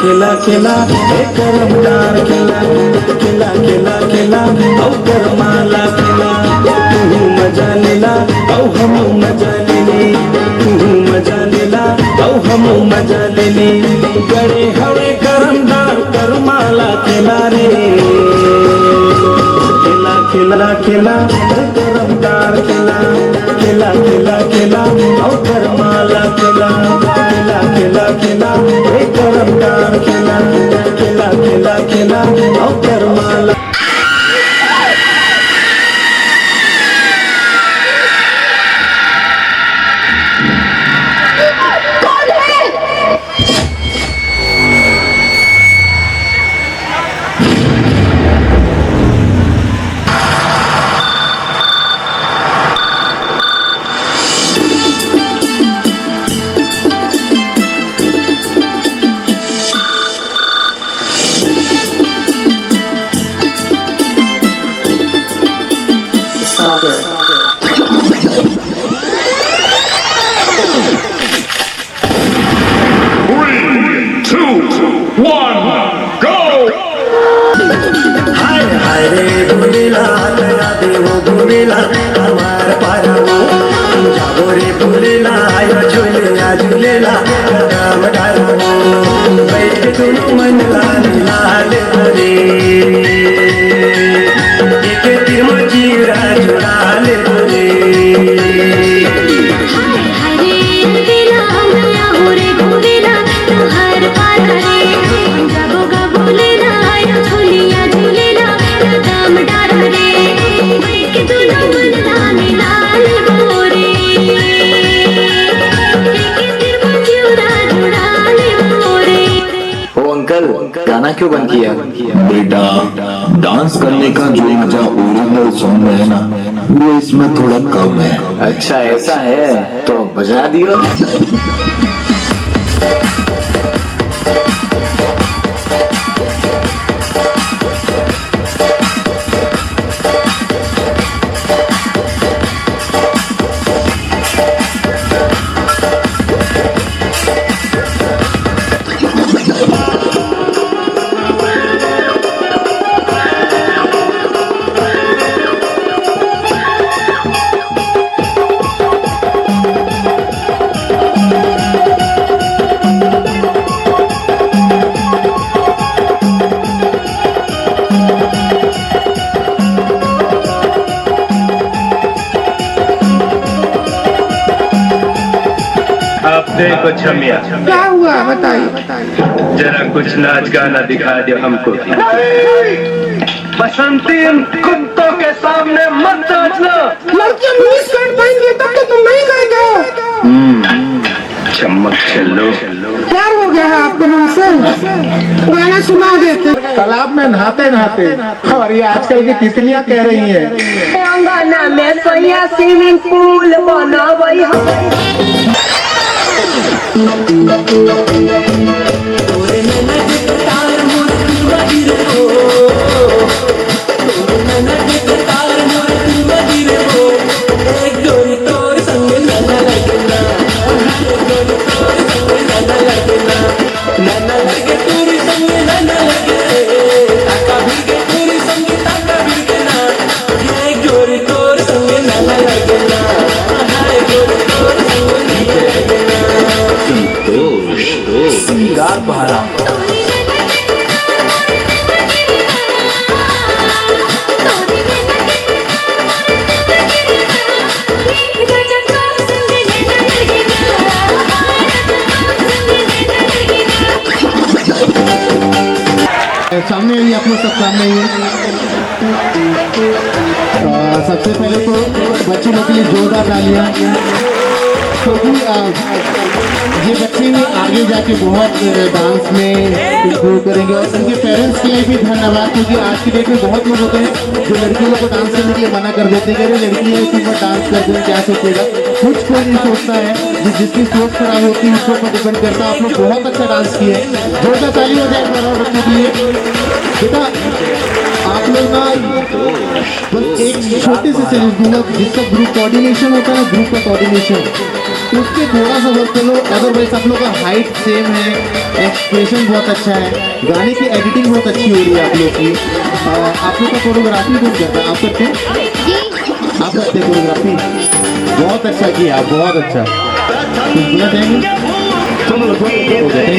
खेला खेला एक रमदार खेला खेला खेला खेला औ करमाला खेला तू मजा लेला औ हम मजा लेली तू मजा लेला औ हम मजा लेली गड़े हवे करमदार करमाला खेला रे खेला खेला खेला करमदार खेला खेला खेला खेला औ करमाला खेला खेला खेला खेला एक करमदार खेला खेला खेला खेला औ करमाला हमार पारावो जागो रे भूलेला आयो झूलेला झूलेला काम डारावो बैठ तुम मन लाल रे एक तिरम जीरा जुड़ाल रे गाना क्यों बंद किया? बेटा डांस करने का जो मजा ओरिजिनल सॉन्ग में है ना वो इसमें थोड़ा कम है। अच्छा ऐसा है तो बजा दियो। देखो छमिया, क्या हुआ बताइए। जरा कुछ नाच गाना दिखा दो हमको। बसंती इन कुत्तों के सामने मत नाचना। लड़कियां मिनी स्कर्ट पहनेंगी तब तो तुम नहीं कहेंगे। चमक चलो। प्यार हो गया है आपको हमसे? गाना सुना देते। तालाब में नहाते नहाते और ये आजकल की तितलियां कह रही हैं अंगना में सोया स्विमिंग पूल बनावई हो। सिंगार पहरा सामने ही आप लोग सब सामने ही सबसे पहले तो बच्चों लोग के लिए जोरदार तालियां। ये बच्चे भी आगे जाके बहुत डांस में इम्प्रूव करेंगे और उनके पेरेंट्स के लिए भी धन्यवाद, क्योंकि आज की डेट में बहुत लोग होते हैं जो लड़कियों को डांस करने के लिए मना कर देते हैं कि अरे लड़की है इसी पर डांस कर दें, क्या सोचेगा। कुछ कोई नहीं सोचता है, जिसकी सोच खराब होती है उसके ऊपर डिपेंड करता है। आप लोग बहुत अच्छा डांस किए, जोरदार ताली हो जाए और बच्चों के लिए। बेटा आप लोग ना बस एक छोटे से चैलेंज दूंगा, जिसका ग्रुप कोऑर्डिनेशन होता है ना, ग्रुप का कोऑर्डिनेशन, उसके थोड़ा सा वर्क करो। अदरवाइज आप लोग का हाइट सेम है, एक्सप्रेशन बहुत अच्छा है, गाने की एडिटिंग बहुत अच्छी हो रही है आप लोग की। आप लोग का कोरियोग्राफी कौन करता है? आप करते हैं? आप करते हैं कोरियोग्राफी? बहुत अच्छा किया, बहुत अच्छा। कुछ बोलना चाहेंगे? चलो थैंक यू।